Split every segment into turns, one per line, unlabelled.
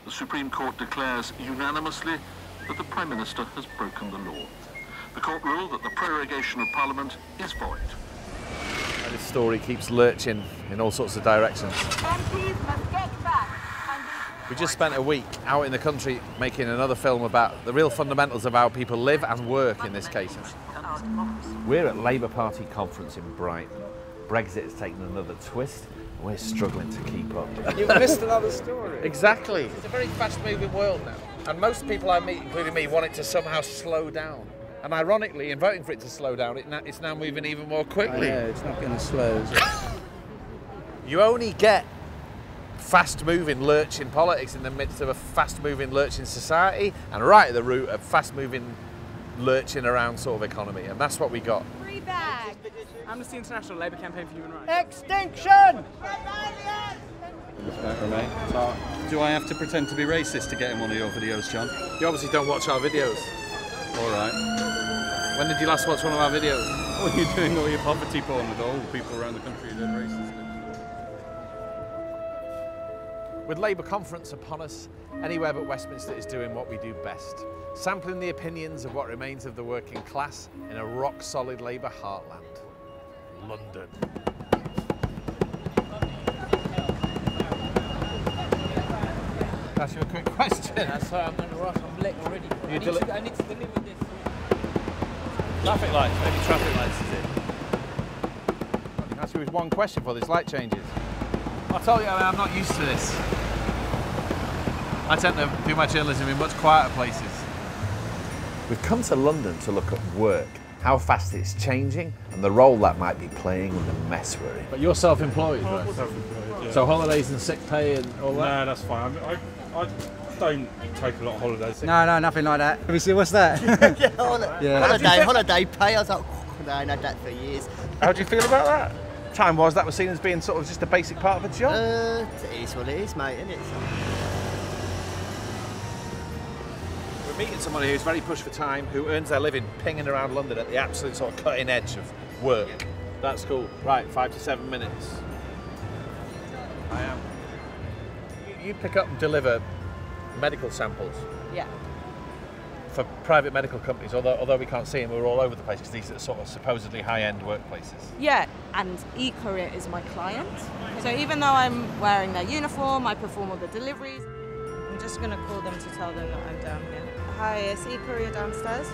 the Supreme Court declares unanimously that the Prime Minister has broken the law. The court ruled that the prorogation of Parliament is void.
And this story keeps lurching in all sorts of directions.
MPs must get back.
We just spent a week out in the country making another film about the real fundamentals of how people live and work in this case. We're at Labour Party conference in Brighton. Brexit has taken another twist. We're struggling to keep up.
You've missed another story.
Exactly. It's a very fast-moving world now. And most people I meet, including me, want it to somehow slow down. And ironically, in voting for it to slow down, it's now moving even more quickly.
Yeah, it's not going to slow, is it?
You only get fast-moving, lurching politics in the midst of a fast-moving, lurching society, and right at the root of fast-moving, lurching around sort of economy, and that's what we got.
Free bag.
Amnesty International Labour Campaign for Human Rights.
Extinction!
So, do I have to pretend to be racist to get in one of your videos, John?
You obviously don't watch our videos.
All right.
When did you last watch one of our videos?
Well, you're doing all your poverty porn with all the people around the country that are racist.
With Labour conference upon us, anywhere but Westminster is doing what we do best, sampling the opinions of what remains of the working class in a rock-solid Labour heartland, London. Can I ask you a quick question?
That's why I'm going to rush. I'm late already. I need to deliver this.
Traffic lights, maybe traffic lights is it? Can I ask you one question before this light changes? I told you I'm not used to this. I tend to do my journalism in much quieter places. We've come to London to look at work, how fast it's changing, and the role that might be playing in the mess we're in. But you're self-employed, right?
Self-employed, yeah.
So holidays and sick pay and all that?
No, that's fine. I don't take a lot of holidays.
No, nothing like that. Let me see, what's that?
Holiday pay. I was like, no, I had that for years.
How do you feel about that? Time-wise, that was seen as being sort of just a basic part of a job?
It is what it is, mate, isn't it?
We're meeting somebody who's very pushed for time, who earns their living pinging around London at the absolute sort of cutting edge of work. Yeah. That's cool. Right, 5 to 7 minutes. I am. You pick up and deliver medical samples.
Yeah.
For private medical companies, although we can't see them, we're all over the place because these are sort of supposedly high-end workplaces.
Yeah, and eCourier is my client. So even though I'm wearing their uniform, I perform all the deliveries. I'm just going to call them to tell them that I'm down here. Hi, it's eCourier downstairs.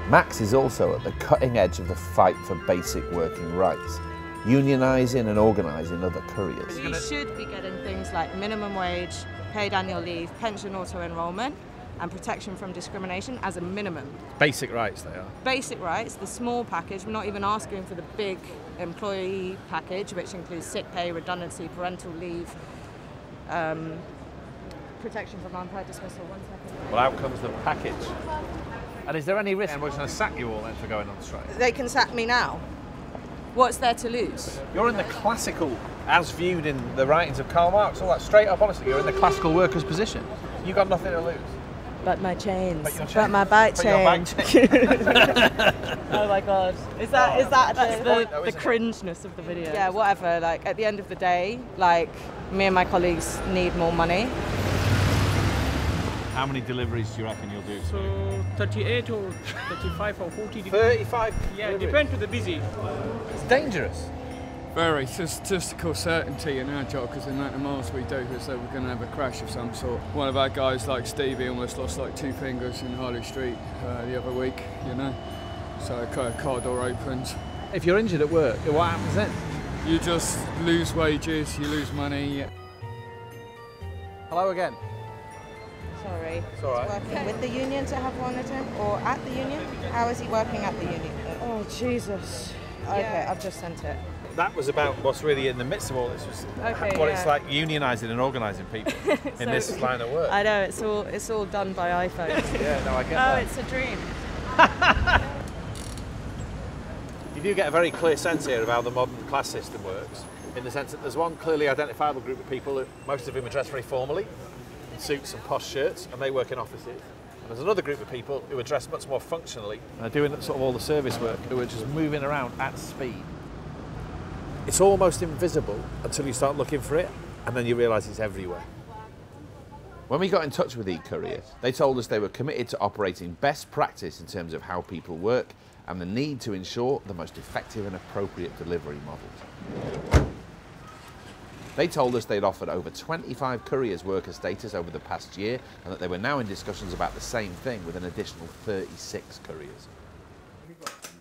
Max is also at the cutting edge of the fight for basic working rights, unionising and organising other couriers.
We should be getting things like minimum wage, paid annual leave, pension auto-enrolment, and protection from discrimination as a minimum. Basic rights they are. Basic rights, the small package. We're not even asking for the big employee package, which includes sick pay, redundancy, parental leave, protection from unpaid dismissal. 1 second.
Well, out comes the package. And is there any risk we're going to sack you all then for going on strike?
They can sack me now. What's there to lose?
You're in the classical, as viewed in the writings of Karl Marx, all that straight up, honestly, you're in the classical worker's position. You've got nothing to lose.
But my chains. But my bike chain. Oh my god. Is that the cringeness of the video? Yeah, whatever. Like at the end of the day, like me and my colleagues need more money.
How many deliveries do you reckon you'll do?
So 38 or 35 or 40.
35?
Yeah, depends on the busy.
It's dangerous.
Very statistical certainty in our job because the amount of miles we do is that we're going to have a crash of some sort. One of our guys, like Stevie, almost lost like 2 fingers in Harley Street the other week, you know. So a car door opens.
If you're injured at work, what happens then?
You just lose wages, you lose money.
Hello again.
Sorry.
It's all right.
Working with the union to have one at him, or at the union? How is he working at the union? Oh Jesus. Okay, yeah. I've just sent it.
That was about what's really in the midst of all this, was what it's like unionising and organising people in this line of work.
I know, it's all done by iPhone.
Yeah, no, I get that.
Oh, it's a dream.
You do get a very clear sense here of how the modern class system works, in the sense that there's one clearly identifiable group of people, most of whom are dressed very formally, in suits and posh shirts, and they work in offices. And there's another group of people who are dressed much more functionally, and are doing sort of all the service work, who are just moving around at speed. It's almost invisible until you start looking for it, and then you realise it's everywhere. When we got in touch with eCourier, they told us they were committed to operating best practice in terms of how people work and the need to ensure the most effective and appropriate delivery models. They told us they'd offered over 25 couriers worker status over the past year and that they were now in discussions about the same thing with an additional 36 couriers.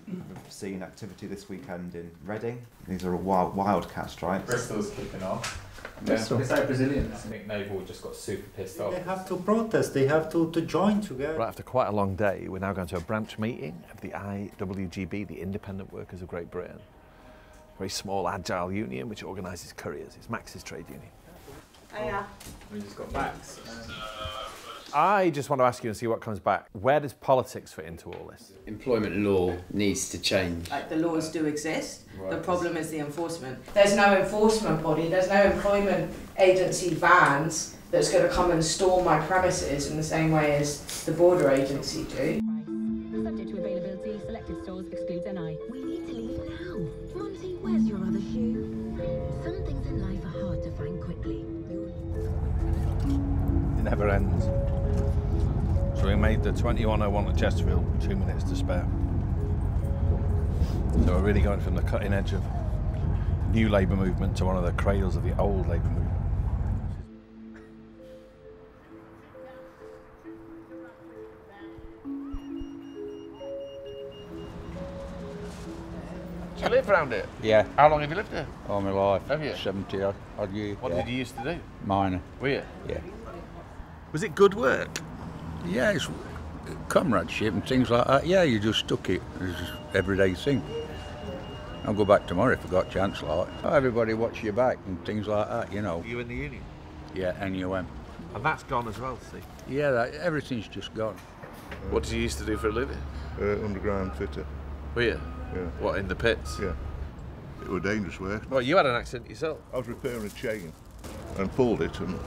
We've seen activity this weekend in Reading. These are all wildcats, right?
Bristol's kicking off.
Bristol.
It's like Brazilians. I think they've all just got super pissed off.
They have to protest, they have to join together.
Right, after quite a long day, we're now going to a branch meeting of the IWGB, the Independent Workers of Great Britain. A very small, agile union which organises couriers. It's Max's trade union.
Oh, yeah.
We just got Max.
I just want to ask you and see what comes back. Where does politics fit into all this?
Employment law needs to change.
Like, the laws do exist. Right. The problem is the enforcement. There's no enforcement body. There's no employment agency vans that's going to come and storm my premises in the same way as the border agency do.
Subject to availability, selected stores excludes NI. We need to leave now. Monty, where's your other shoe? Some things in life are hard to find quickly.
It never ends. So we made the 2101 at Chesterfield, 2 minutes to spare. So we're really going from the cutting edge of new labour movement to one of the cradles of the old labour movement.
Do you live round here?
Yeah.
How long have you lived here?
All my life.
Have you?
70 odd years.
What did you used to do?
Miner.
Were you?
Yeah.
Was it good work?
Yeah, it's comradeship and things like that. Yeah, you just stuck it. It's just everyday thing. I'll go back tomorrow if I got a chance, like. Everybody watch your back and things like that, you know.
You in the union?
Yeah, NUM.
And that's gone as well, see?
Yeah, everything's just gone.
What did you used to do for a living?
Underground fitter.
Were you?
Yeah.
What, in the pits?
Yeah. It was dangerous work.
Well, you had an accident yourself.
I was repairing a chain and pulled it and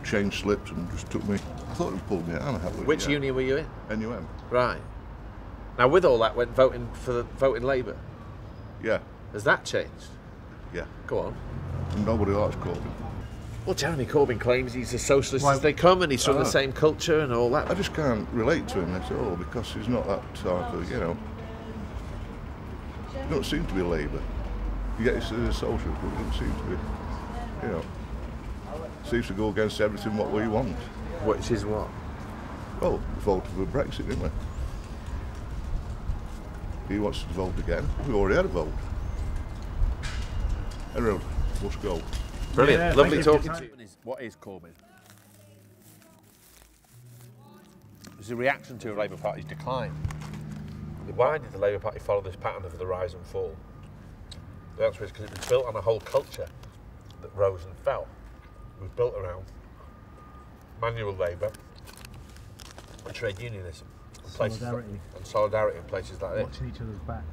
chain slipped and just took me. I thought it pulled me out.
Which union were you in?
NUM.
Right. Now, with all that, went voting Labour.
Yeah.
Has that changed?
Yeah.
Go on.
Nobody likes Corbyn.
Well, Jeremy Corbyn claims he's as socialist as they come and he's from the same culture and all that.
I just can't relate to him at all because he's not that type of, you know. He don't seem to be Labour. He gets a socialist, but he doesn't seem to be, you know. Seems to go against everything what we want.
Which is what?
Well, we voted for Brexit, didn't we? He wants to vote again. We already had a vote. Anyway, let's go.
Brilliant. Yeah, lovely talking to you. What is Corbyn? It's a reaction to a Labour Party's decline. Why did the Labour Party follow this pattern of the rise and fall? The answer is because it was built on a whole culture that rose and fell. It was built around manual labour and trade unionism. And solidarity in places like this.
Watching each other's back.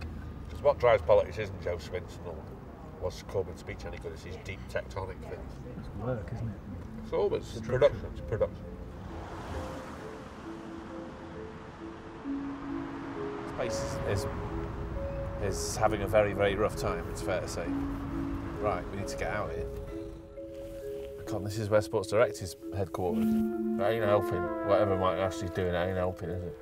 Because what drives politics isn't Joe Swinson or was Corbyn's speech any good, it's his deep tectonic things.
It's work, isn't it?
It's always production. It's production. This place is having a very, very rough time, it's fair to say. Right, we need to get out of here. God, this is where Sports Direct is headquartered. That ain't helping. Whatever Mike Ashley's doing, that ain't helping, is it?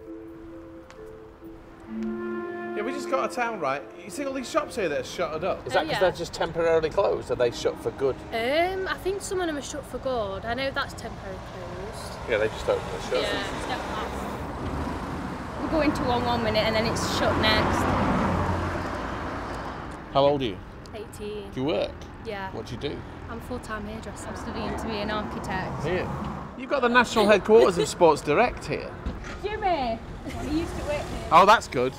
Yeah, we just got to town, right? You see all these shops here that are shuttered up? Is that because they're just temporarily closed? Are they shut for good?
I think some of them are shut for good. I know that's temporarily closed.
Yeah, they just open the shut.
Yeah, we'll go into one minute and then it's shut next.
How old are you?
18.
Do you work?
Yeah.
What do you do?
I'm a full-time hairdresser. I'm studying to be an architect.
Here. You've got the national headquarters of Sports Direct here.
Jimmy! He used to work here.
Oh, that's good.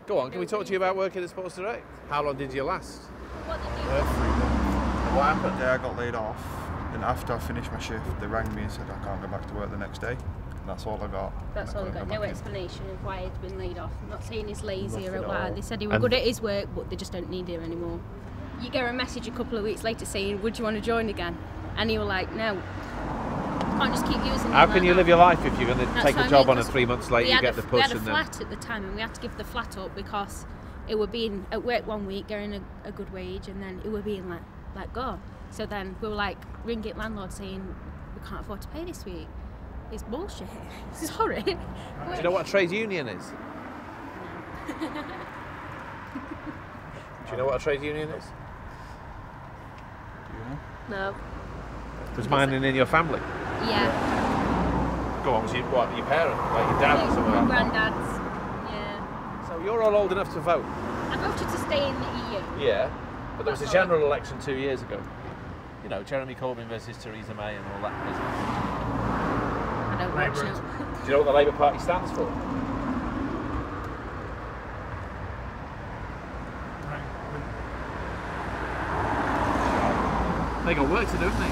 Go on, can we talk to you about working at Sports Direct? How long did you last?
3 months.
What happened?
The day I got laid off, and after I finished my shift, they rang me and said I can't go back to work the next day. And that's all I got.
That's all I got. No explanation of why he'd been laid off. I'm not saying he's lazy or whatever. They said he was good at his work, but they just don't need him anymore. You get a message a couple of weeks later saying, would you want to join again? And you were like, no. Can't just keep using
How can you live your life if you're going to take a job on and 3 months later you get the push?
We had a flat at the time and we had to give the flat up because it were being at work 1 week, getting a good wage, and then it were being let go. So then we were like ringing landlord saying we can't afford to pay this week. It's bullshit. Sorry.
Do you know what a trade union is? Do you know what a trade union is?
No.
Was mine in your family?
Yeah.
Go on, was your parent, like your dad or something like that?
Granddad's. Yeah.
So you're all old enough to vote?
I voted to stay in the EU.
Yeah, but there was a general election 2 years ago. You know, Jeremy Corbyn versus Theresa May and all that business.
I don't watch it.
Do you know what the Labour Party stands for? They got work to do, haven't they?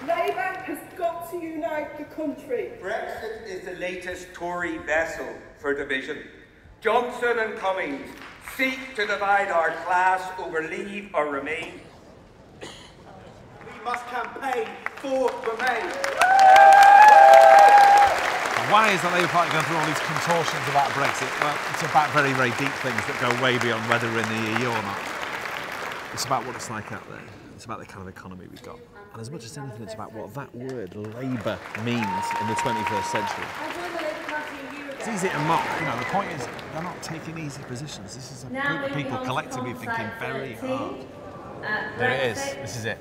Labour has got to unite the country.
Brexit is the latest Tory vessel for division. Johnson and Cummings seek to divide our class over leave or remain. We must campaign for remain.
Why is the Labour Party going through all these contortions about Brexit? Well, it's about very, very deep things that go way beyond whether we're in the EU or not. It's about what it's like out there. It's about the kind of economy we've got. And as much as anything, it's about what that word, Labour, means in the 21st century. It's easy to mock. You know, the point is, they're not taking easy positions. This is a group of people collectively thinking very hard. There it is. This is it.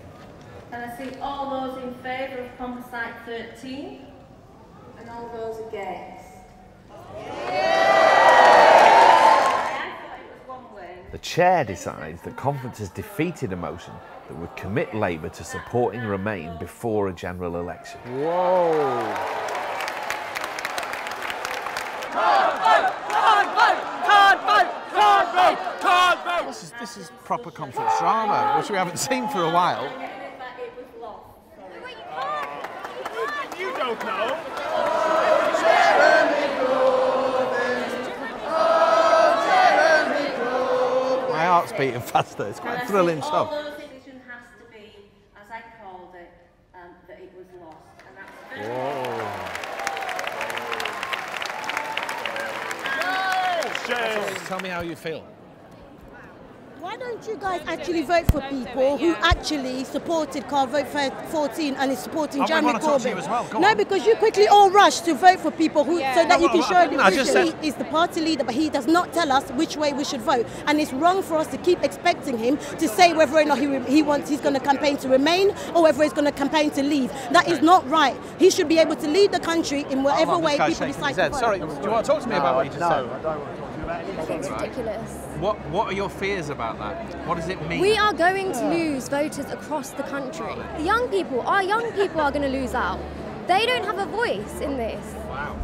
And I see all those in favour of Composite 13 and all those against.
The chair decides that conference has defeated a motion that would commit Labour to supporting Remain before a general election.
Whoa! This is proper conference drama, which we haven't seen for a while.
You don't know.
My heart's beating faster. It's quite thrilling stuff.
All those decision has to be, as I called it, that it was lost, and that's very
Tell me how you feel.
Why don't you guys actually vote for people who actually supported Car Vote 14 and is supporting Jeremy Corbyn?
Well.
No, because you quickly all rush to vote for people who, so that you can show them he is the party leader, but he does not tell us which way we should vote. And it's wrong for us to keep expecting him to say whether or not he's going to campaign to remain or whether he's going to campaign to leave. That is not right. He should be able to lead the country in whatever way people decide to vote.
Sorry, do you want to talk to me about what you just said?
I don't want to talk to you about anything.
I think it's ridiculous.
What are your fears about that? What does it mean?
We are going to lose voters across the country. The young people, our young people are going to lose out. They don't have a voice in this.
Wow.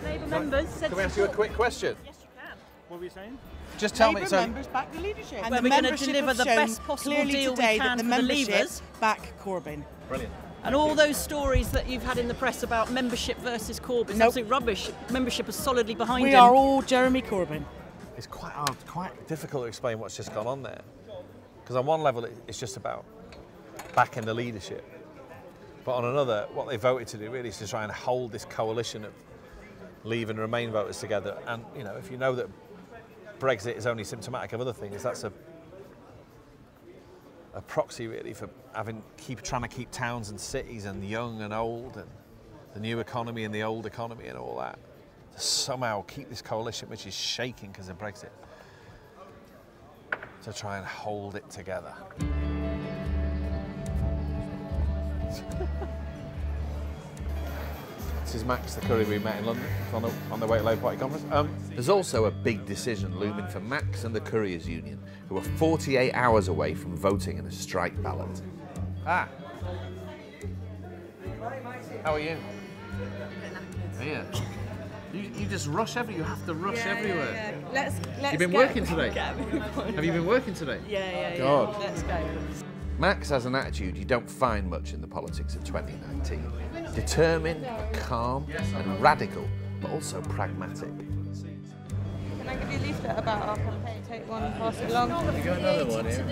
Labour members said...
Can we ask you a quick question?
Yes, you can. What were you saying?
Just tell me...
Labour members back the leadership.
And
we're going to deliver the best possible
clearly
deal
today
we can
that the
for the
membership
Leavers.
back Corbyn.
Brilliant.
And all those stories that you've had in the press about membership versus Corbyn, it's absolute rubbish. Membership is solidly behind him.
We are all Jeremy Corbyn.
It's quite hard, quite difficult to explain what's just gone on there. Because on one level, it's just about backing the leadership. But on another, what they voted to do really is to try and hold this coalition of Leave and Remain voters together. And, you know, if you know that Brexit is only symptomatic of other things, that's a proxy really for trying to keep towns and cities and young and old and the new economy and the old economy and all that. To somehow keep this coalition, which is shaking because of Brexit, to try and hold it together. This is Max, the courier we met in London on the way to Labour Party conference.
There's also a big decision looming for Max and the Couriers Union, who are 48 hours away from voting in a strike ballot.
Ah. How are you? Here. You just rush you have to rush everywhere.
Yeah. Let's
You've been
go.
working today? Have you been working today?
Yeah.
God.
Let's go.
Max has an attitude you don't find much in the politics of 2019. Determined, calm and radical, but also pragmatic.
Can I give you a leaflet about our campaign? Take one and pass it along.
You got another one here?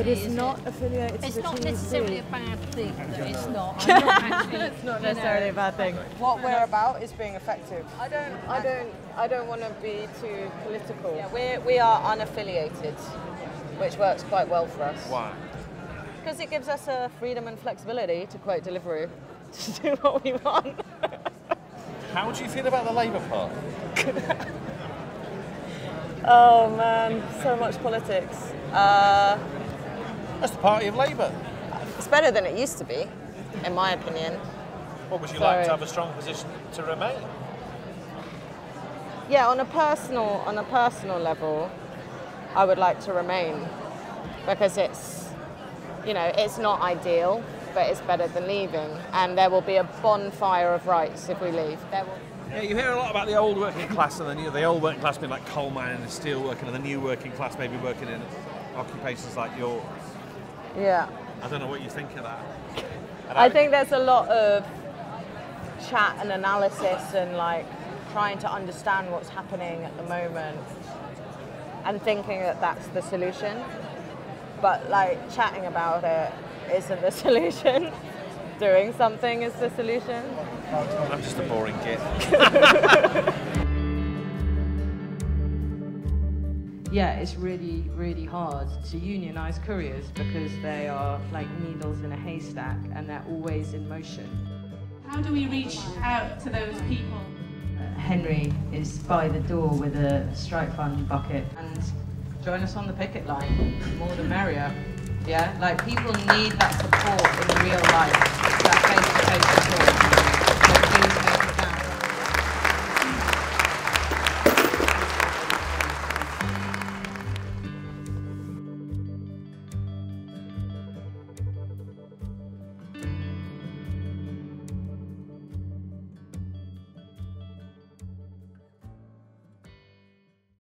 It is not affiliated to
It's
the
not
TUC.
necessarily a bad thing. It's not. I'm not actually,
It's not necessarily a bad thing.
What we're about is being effective.
I don't want to be too political. Yeah, we are unaffiliated, which works quite well for us.
Why?
Because it gives us a freedom and flexibility, to quote Deliveroo, to do what we want.
How do you feel about the Labour Party?
Oh man, so much politics.
That's the party of Labour.
It's better than it used to be, in my opinion.
What would you like to have a strong position to remain?
Yeah, on a personal level, I would like to remain because it's, you know, it's not ideal, but it's better than leaving. And there will be a bonfire of rights if we leave.
Yeah, you hear a lot about the old working class and the old working class being like coal mining and steel working, and the new working class maybe working in occupations like yours.
Yeah.
I don't know what you think of that.
I think there's a lot of chat and analysis and like trying to understand what's happening at the moment and thinking that that's the solution. But like chatting about it isn't the solution. Doing something is the solution.
I'm just a boring kid.
Yeah, it's really, really hard to unionise couriers because they are like needles in a haystack and they're always in motion.
How do we reach out to those people?
Henry is by the door with a strike fund bucket, and join us on the picket line. More the merrier. Yeah, like people need that support in real life, that face-to-face support. So please